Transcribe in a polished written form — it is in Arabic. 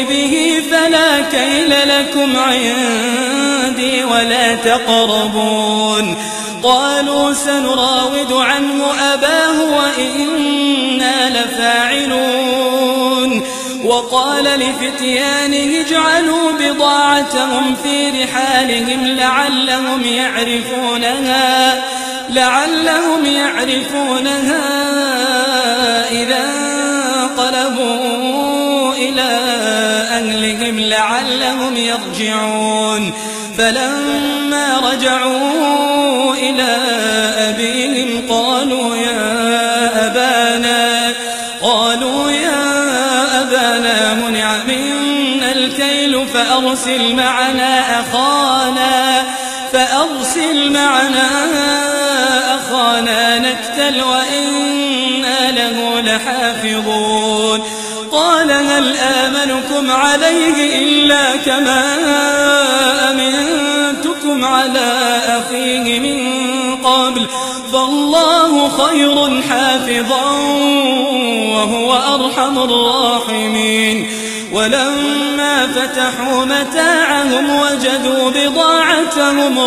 به فلا كيل لكم عندي ولا تقربون. قالوا سنراود عنه أباه وإنا لفاعلون. وقال لفتيانه اجعلوا بضاعتهم في رحالهم لعلهم يعرفونها إذا انقلبوا إلى أهلهم لعلهم يرجعون. فلما رجعوا إلى أبيهم قالوا يا أبانا منع منا الكيل فأرسل معنا أخانا نكتل وإنا له لحافظون. قال هل آمنكم عليه إلا كما أمنتكم على أخيه من قبل فالله خير حافظا وهو أرحم الراحمين. ولما فتحوا متاعهم وجدوا بضاعتهم